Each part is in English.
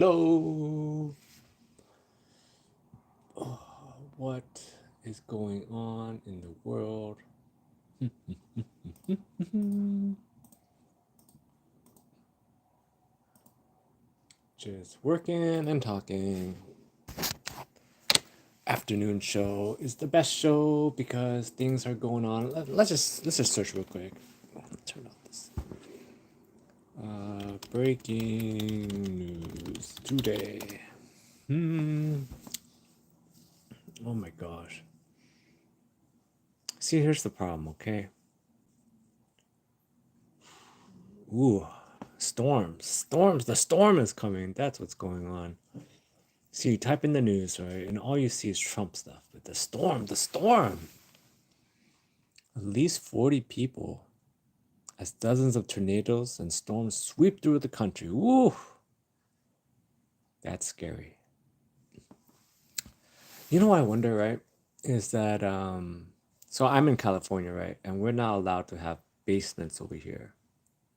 Hello. What is going on in the world? Just working and talking. Afternoon show is the best show because things are going on. Let's just search real quick. Turn off this. Breaking news today. Oh my gosh. See, here's the problem. Okay. Ooh, storms. The storm is coming. That's what's going on. So you type in the news, right, and all you see is Trump stuff. But the storm. At least 40 people as dozens of tornadoes and storms sweep through the country. Woo! That's scary. You know what I wonder, right? Is that so I'm in California, right? And we're not allowed to have basements over here.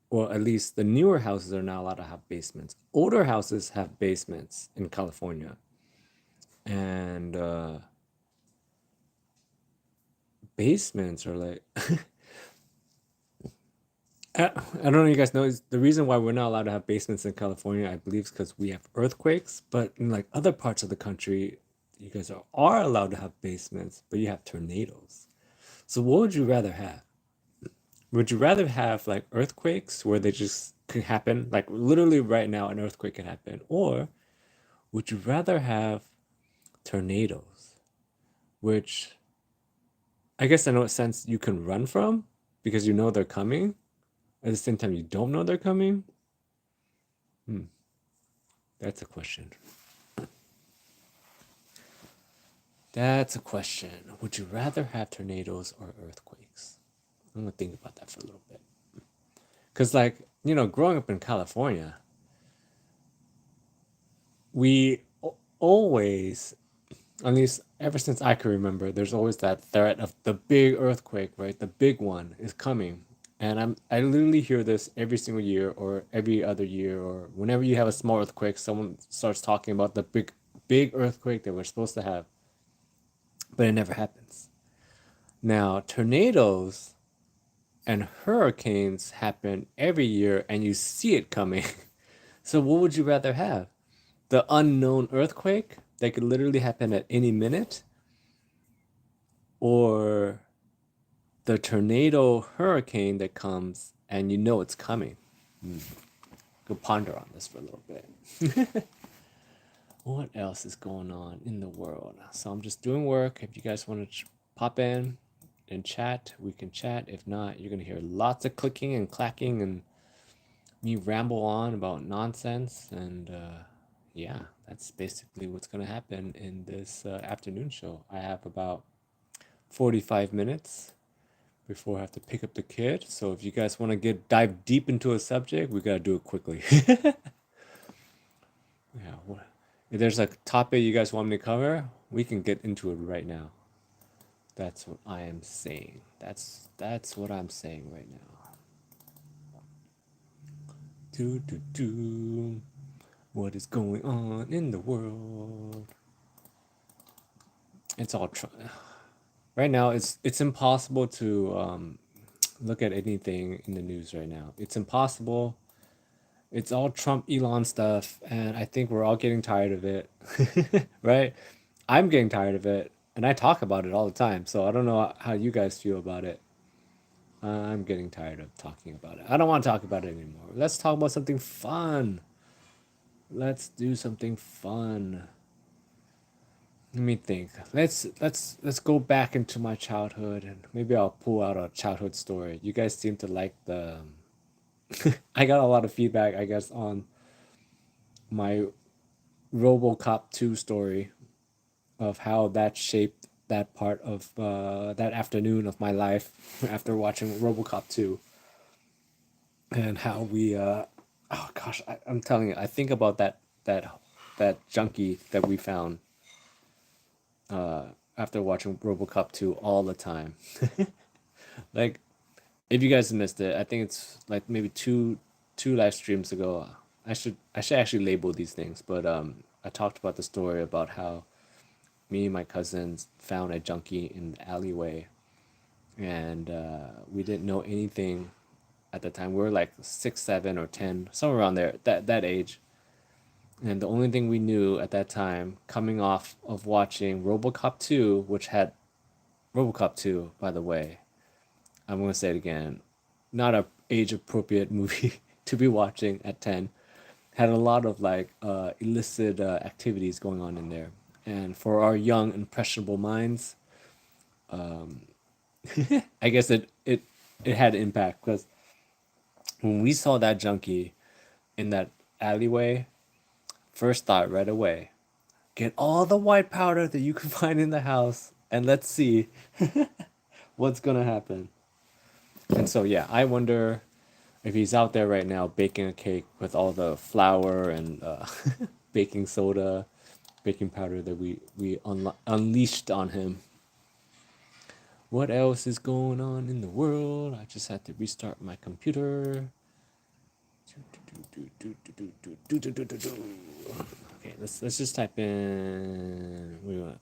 Or at least the newer houses are not allowed to have basements. Older houses have basements in California. And basements are like I don't know if you guys know is the reason why we're not allowed to have basements in California, I believe, is because we have earthquakes. But in like other parts of the country, you guys are allowed to have basements, but you have tornadoes. So what would you rather have? Would you rather have like earthquakes where they just could happen, like literally right now an earthquake could happen, or would you rather have tornadoes, which I guess in a sense you can run from because you know they're coming. At the same time, you don't know they're coming. Hmm, that's a question. That's a question. Would you rather have tornadoes or earthquakes? I'm gonna think about that for a little bit. Cause like, growing up in California, we always, at least ever since I can remember, there's always that threat of the big earthquake, right? The big one is coming. And I literally hear this every single year or every other year or whenever you have a small earthquake, someone starts talking about the big earthquake that we're supposed to have, but it never happens. Now, tornadoes and hurricanes happen every year and you see it coming. So what would you rather have? The unknown earthquake that could literally happen at any minute, or the tornado hurricane that comes and you know it's coming? Go ponder on this for a little bit. What else is going on in the world? So I'm just doing work. If you guys want to pop in and chat, we can chat. If not, you're gonna hear lots of clicking and clacking and me ramble on about nonsense. And yeah, that's basically what's gonna happen in this afternoon show. I have about 45 minutes before I have to pick up the kid. So if you guys want to dive deep into a subject, we gotta do it quickly. Yeah, if there's a topic you guys want me to cover, we can get into it right now. That's what I am saying. That's what I'm saying right now. Do do do. What is going on in the world? It's all right now. It's impossible to look at anything in the news right now. It's impossible. It's all Trump Elon stuff, and I think we're all getting tired of it, right? I'm getting tired of it, and I talk about it all the time. So I don't know how you guys feel about it. I'm getting tired of talking about it. I don't want to talk about it anymore. Let's talk about something fun. Let's do something fun. Let me think. Let's go back into my childhood and maybe I'll pull out a childhood story. You guys seem to like the I got a lot of feedback, I guess, on my RoboCop 2 story of how that shaped that part of that afternoon of my life after watching RoboCop 2 and how we oh gosh, I'm telling you, I think about that junkie that we found after watching RoboCop 2 all the time. Like if you guys missed it, I think it's like maybe two live streams ago. I should actually label these things, but I talked about the story about how me and my cousins found a junkie in the alleyway, and we didn't know anything at the time. We were like 6, 7, or 10, somewhere around there, that age. And the only thing we knew at that time, coming off of watching RoboCop 2, which had RoboCop 2, by the way, I'm gonna say it again, not a age appropriate movie to be watching at 10, had a lot of like illicit activities going on in there. And for our young impressionable minds, I guess it had impact because when we saw that junkie in that alleyway, first thought right away, get all the white powder that you can find in the house and let's see what's gonna happen. And so yeah, I wonder if he's out there right now baking a cake with all the flour and baking soda, baking powder that we unleashed on him. What else is going on in the world? I just had to restart my computer. Okay, let's just type in. We want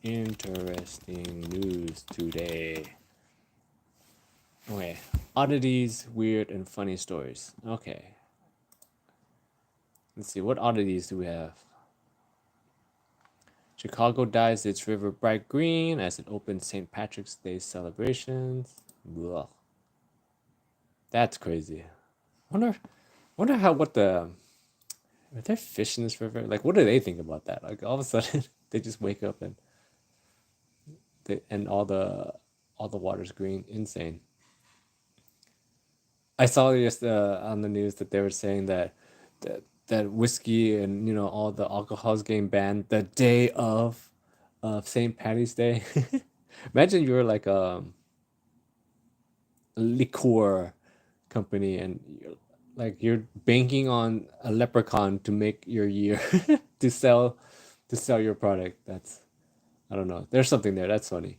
interesting news today. Okay, oddities, weird, and funny stories. Okay, let's see. What oddities do we have? Chicago dyes its river bright green as it opens St. Patrick's Day celebrations. Ugh. That's crazy. Wonder, wonder how what the are there fish in this river? Like, what do they think about that? Like, all of a sudden, they just wake up and all the water's green. Insane. I saw just on the news that they were saying that whiskey and all the alcohol's getting banned the day of St. Patty's Day. Imagine you're like a liqueur company and you're banking on a leprechaun to make your year to sell your product. That's I don't know. There's something there. That's funny.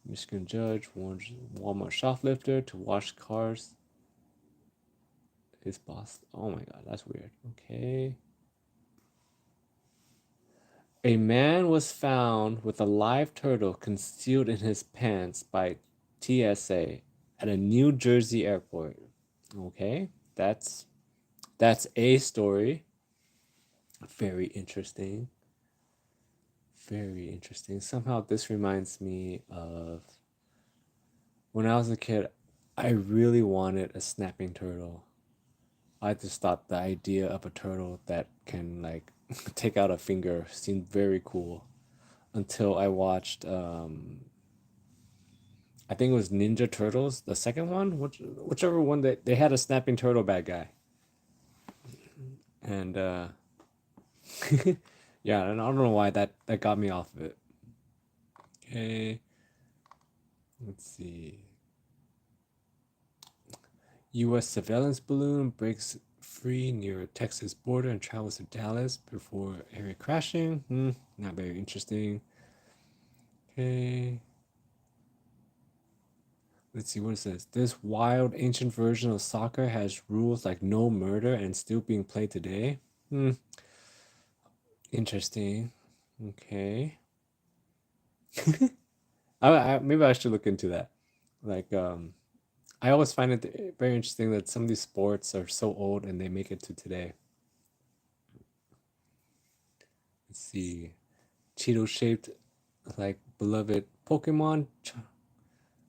Michigan judge warns Walmart shoplifter to wash cars. His boss. Oh my god, that's weird. Okay. A man was found with a live turtle concealed in his pants by TSA at a New Jersey airport. Okay, that's a story. Very interesting. Very interesting. Somehow this reminds me of when I was a kid, I really wanted a snapping turtle. I just thought the idea of a turtle that can like take out a finger seemed very cool until I watched I think it was Ninja Turtles, the second one, whichever one that they had a snapping turtle bad guy. And yeah, and I don't know why that got me off of it. Okay, let's see. U.S. surveillance balloon breaks free near Texas border and travels to Dallas before area crashing. Not very interesting. Okay. Let's see what it says. This wild ancient version of soccer has rules like no murder and still being played today. Interesting. Okay. Maybe I should look into that. Like, I always find it very interesting that some of these sports are so old and they make it to today. Let's see. Cheeto shaped, like beloved Pokemon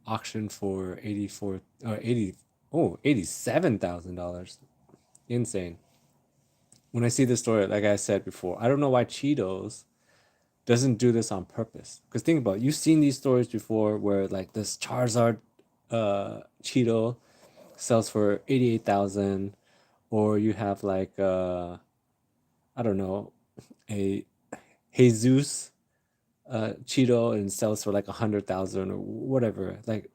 auction for 84 or 80 oh $87,000. Insane. When I see this story, like I said before, I don't know why Cheetos doesn't do this on purpose. Because think about it, you've seen these stories before where like this Charizard Cheeto sells for 88,000, or you have like I don't know, a Jesus Cheeto and sells for like 100,000 or whatever. Like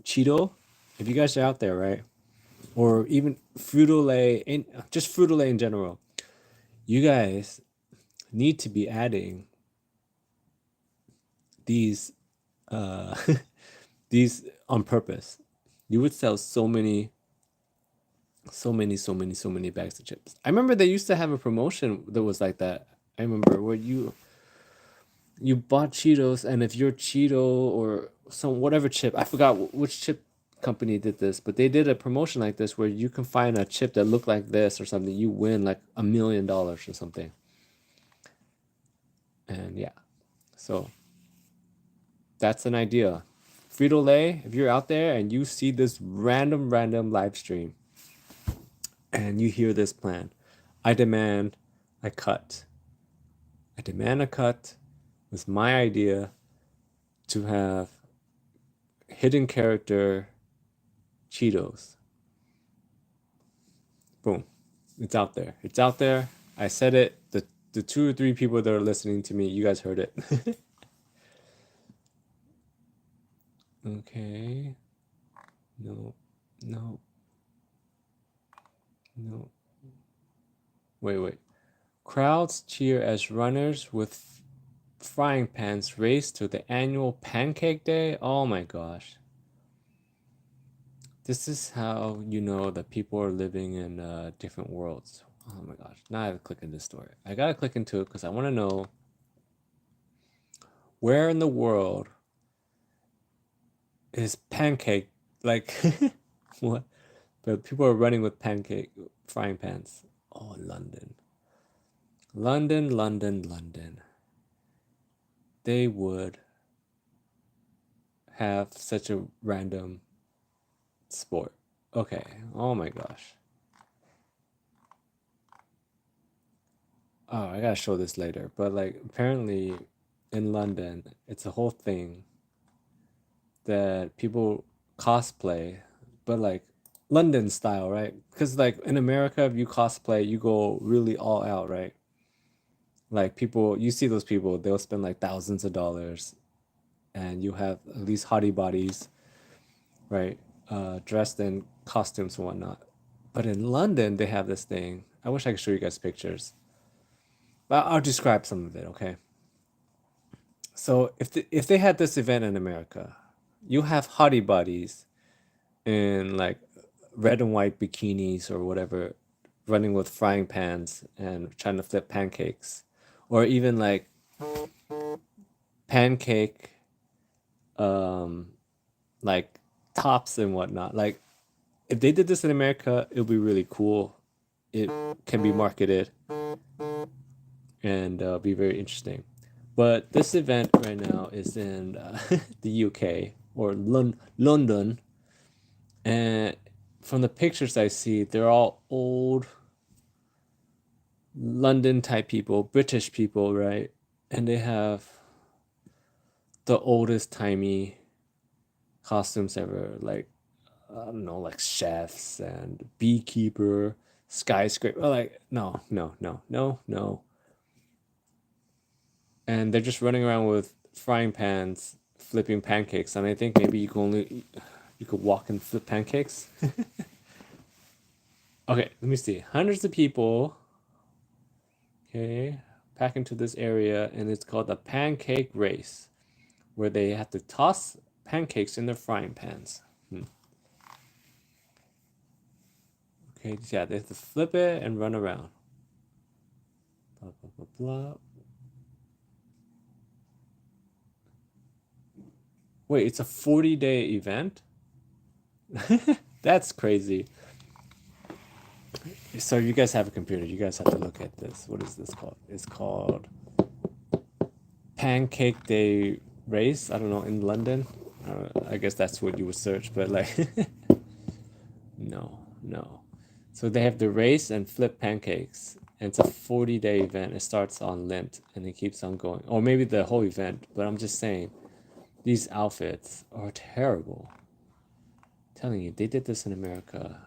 Cheeto, if you guys are out there, right? Or even Frito-Lay, just Frito-Lay in general, you guys need to be adding these uh these on purpose. You would sell so many So many, so many, so many bags of chips. I remember they used to have a promotion that was like that. I remember where you bought Cheetos, and if you're Cheeto or some whatever chip, I forgot which chip company did this, but they did a promotion like this where you can find a chip that looked like this or something. You win like $1 million or something. And yeah, so that's an idea. Frito Lay, if you're out there and you see this random live stream and you hear this plan, I demand a cut. I demand a cut with my idea to have hidden character Cheetos. Boom. It's out there. It's out there. I said it. The 2 or 3 people that are listening to me, you guys heard it. Okay. No. No. No. Wait. Crowds cheer as runners with frying pans race to the annual Pancake Day. Oh my gosh. This is how you know that people are living in different worlds. Oh my gosh. Now I have to click in this story. I gotta click into it because I want to know where in the world is pancake like what? But people are running with pancake frying pans. Oh, London. London. They would have such a random sport. Okay. Oh my gosh. Oh, I gotta show this later. But like apparently in London, it's a whole thing that people cosplay, but like London style, right? Because like in America, if you cosplay, you go really all out, right? Like people, you see those people, they'll spend like thousands of dollars, and you have at least hottie bodies, right? Dressed in costumes and whatnot. But in London, they have this thing. I wish I could show you guys pictures, but I'll describe some of it, okay? So if they had this event in America, you have hottie bodies in like red and white bikinis or whatever, running with frying pans and trying to flip pancakes, or even like pancake, um, like tops and whatnot. Like if they did this in America, it would be really cool. It can be marketed and be very interesting. But this event right now is in the UK or London, and from the pictures I see, they're all old London type people, British people, right? And they have the oldest timey costumes ever, like I don't know, like chefs and beekeeper, skyscraper. Like no. And they're just running around with frying pans, flipping pancakes. And I think maybe you could walk and flip pancakes. Okay, let me see. Hundreds of people. Okay, pack into this area, and it's called the Pancake Race, where they have to toss pancakes in their frying pans. Okay, yeah, they have to flip it and run around. Blah, blah, blah, blah. Wait, it's a 40-day event? That's crazy. So you guys have a computer. You guys have to look at this. What is this called? It's called Pancake Day Race. I don't know, in London. I guess that's what you would search, but like, no. So they have the race and flip pancakes. And it's a 40-day event. It starts on Lent and it keeps on going. Or maybe the whole event, but I'm just saying these outfits are terrible. I'm telling you, they did this in America.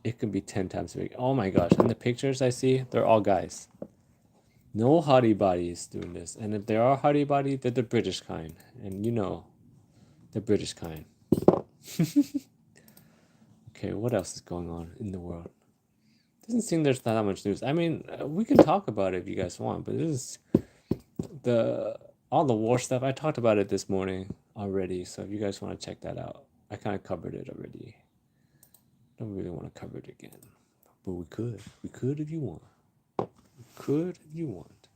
It could be 10 times big. Oh my gosh. And the pictures I see, they're all guys. No hottie bodies doing this. And if there are hottie body, they're the British kind. And you know, the British kind. Okay, what else is going on in the world? Doesn't seem there's not that much news. I mean, we can talk about it if you guys want, but this is the all the war stuff. I talked about it this morning already, so if you guys want to check that out, I kind of covered it already. Don't really want to cover it again, but we could. We could if you want. We could if you want.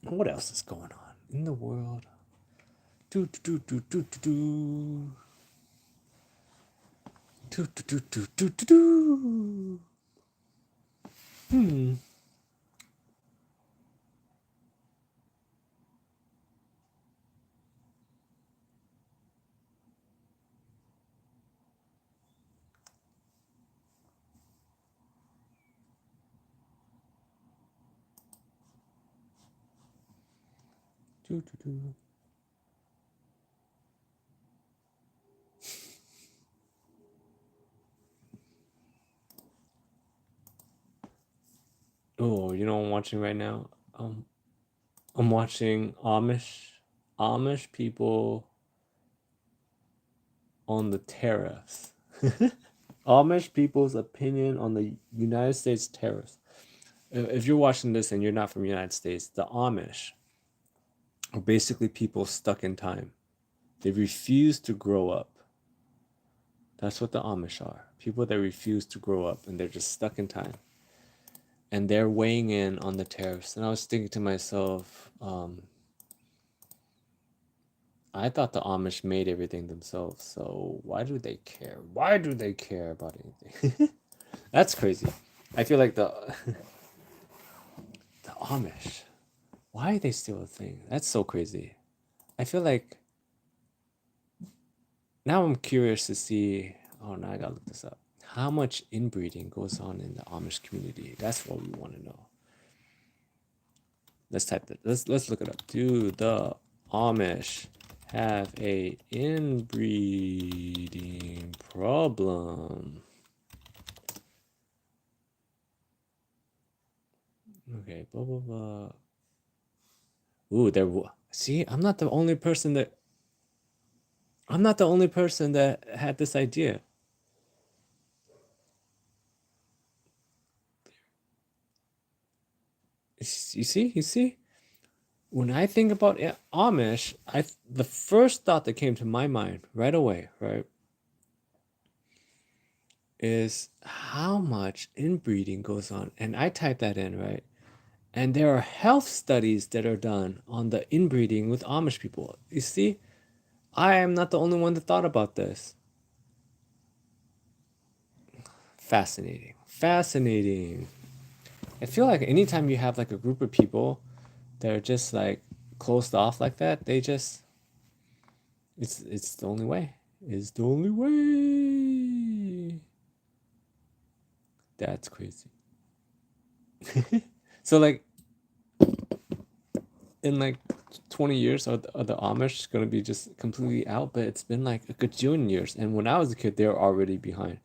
What else is going on in the world? Do do do do do do do do do do do do do. Hmm. Do do do. Oh, you know what I'm watching right now? I'm watching Amish people on the tariffs. Amish people's opinion on the United States tariffs. If you're watching this and you're not from the United States, the Amish are basically people stuck in time. They refuse to grow up. That's what the Amish are. People that refuse to grow up and they're just stuck in time. And they're weighing in on the tariffs. And I was thinking to myself, I thought the Amish made everything themselves. So why do they care? Why do they care about anything? That's crazy. I feel like the Amish. Why are they still a thing? That's so crazy. I feel like now I'm curious to see. Oh, now I gotta look this up. How much inbreeding goes on in the Amish community? That's what we want to know. Let's type that. Let's look it up. Do the Amish have a inbreeding problem? Okay, blah blah blah. Ooh, there. See, I'm not the only person that had this idea. You see. When I think about Amish, the first thought that came to my mind right away, right, is how much inbreeding goes on. And I type that in, right? And there are health studies that are done on the inbreeding with Amish people. You see, I am not the only one that thought about this. Fascinating. Fascinating. I feel like anytime you have like a group of people that are just like closed off like that, they just it's the only way. It's the only way. That's crazy. So like in like 20 years are the Amish gonna be just completely out? But it's been like a gajillion years, and when I was a kid, they were already behind.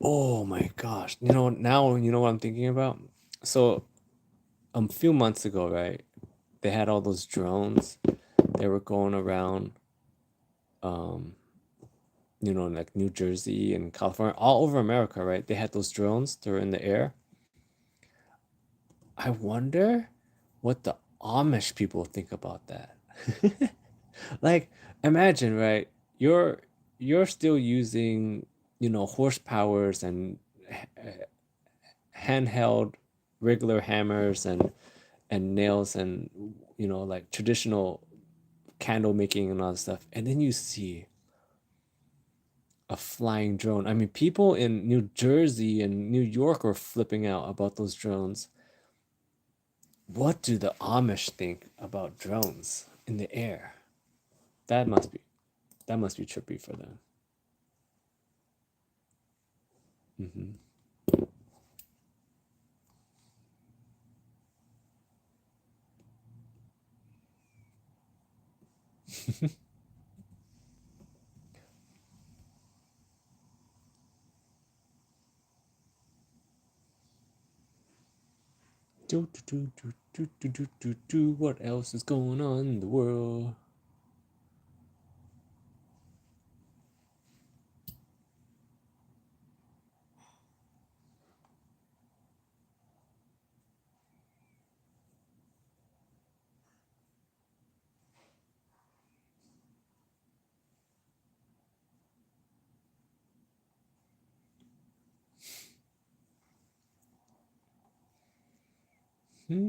Oh my gosh! You know now you know what I'm thinking about. So a few months ago, right? They had all those drones. They were going around, um, like New Jersey and California, all over America, right? They had those drones. They were in the air. I wonder what the Amish people think about that. Like, imagine, right? You're still using, horsepowers and handheld regular hammers and nails and like traditional candle making and all that stuff. And then you see a flying drone. I mean, people in New Jersey and New York are flipping out about those drones. What do the Amish think about drones in the air? That must be that must be trippy for them. Hmm. Do, do, do, do, do, do, do, do. What else is going on in the world? Boop.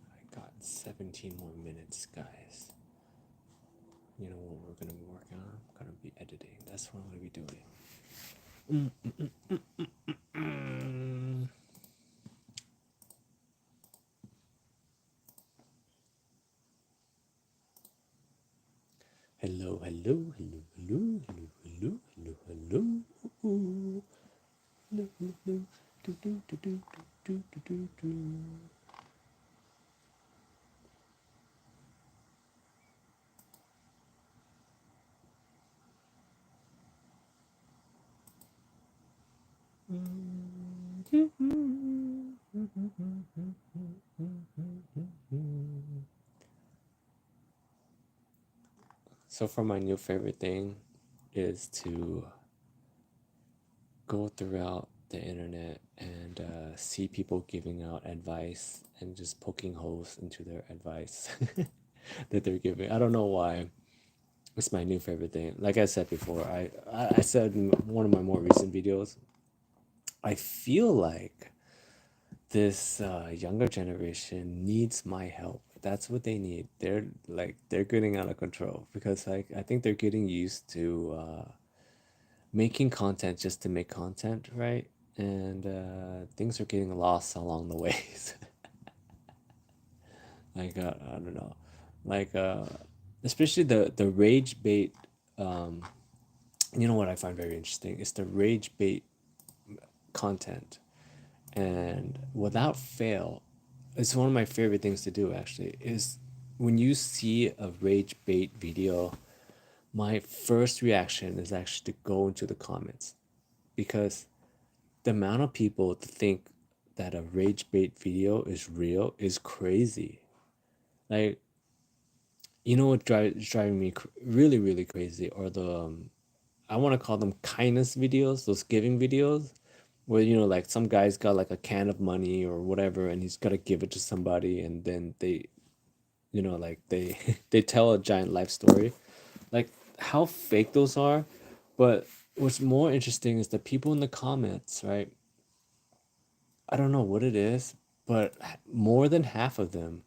I got 17 more minutes, guys. You know what we're gonna be working on? I'm gonna be editing. That's what I'm gonna be doing. Hello, hello, hello, hello, hello, hello, hello, hello. Ooh. Hello, hello. Do, do, do, do, do, do, do, do. So for my new favorite thing is to go throughout the internet and see people giving out advice and just poking holes into their advice that they're giving. I don't know why. It's my new favorite thing. Like I said before, I said in one of my more recent videos, I feel like this younger generation needs my help. That's what they need. They're getting out of control because like I think they're getting used to making content just to make content, right? And things are getting lost along the ways. Like I don't know, like especially the rage bait. Um, you know what I find very interesting is the rage bait content, and without fail, it's one of my favorite things to do. Actually, is when you see a rage bait video, my first reaction is actually to go into the comments because the amount of people to think that a rage bait video is real is crazy. Like, you know what driving me really really crazy are the I want to call them kindness videos, those giving videos, where you know like some guy's got like a can of money or whatever, and he's got to give it to somebody, and then they, you know, like they they tell a giant life story, like how fake those are. But what's more interesting is the people in the comments, right? I don't know what it is, but more than half of them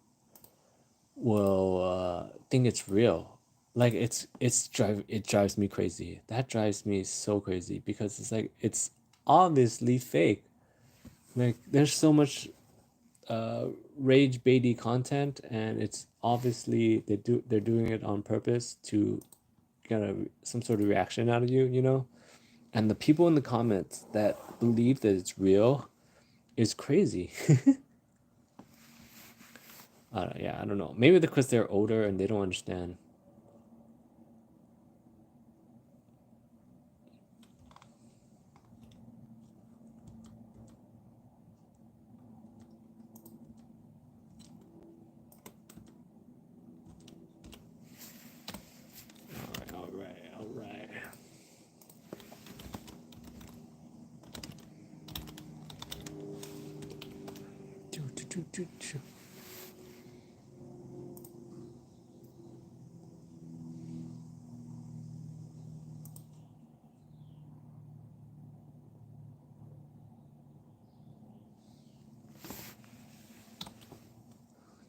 will think it's real. Like it drives me crazy. That drives me so crazy because it's like it's obviously fake. Like there's so much rage baity content, and it's obviously they're doing it on purpose to get some sort of reaction out of you, you know. And the people in the comments that believe that it's real is crazy. Yeah, I don't know. Maybe because they're older and they don't understand. All right, all right. Do, do, do, do, do.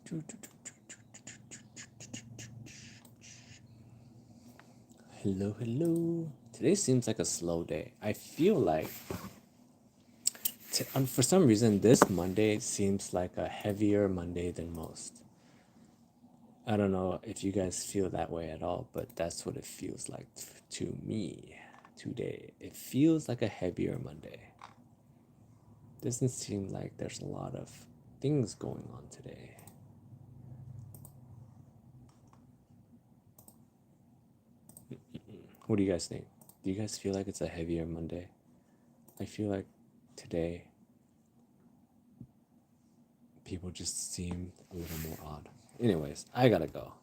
Do, do, do, do, do, do, do, do. Hello, hello. Today seems like a slow day. I feel like, for some reason, this Monday seems like a heavier Monday than most. I don't know if you guys feel that way at all, but that's what it feels like to me today. It feels like a heavier Monday. Doesn't seem like there's a lot of things going on today. What do you guys think? Do you guys feel like it's a heavier Monday? I feel like today people just seem a little more odd. Anyways, I gotta go.